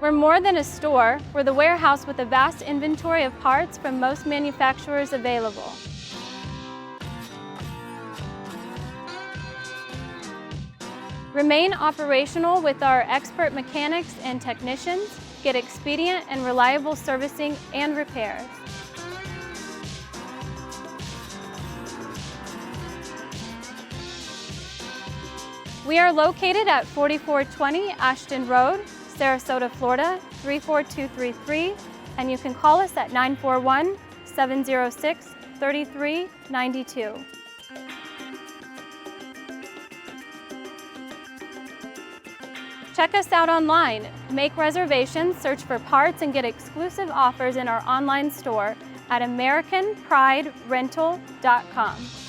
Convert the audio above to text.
We're more than a store, we're the warehouse with a vast inventory of parts from most manufacturers available. Remain operational with our expert mechanics and technicians. Get expedient and reliable servicing and repairs. We are located at 4420 Ashton Road, Sarasota, Florida 34233, and you can call us at 941-706-3392. Check us out online. Make reservations, search for parts, and get exclusive offers in our online store at AmericanPrideRental.com.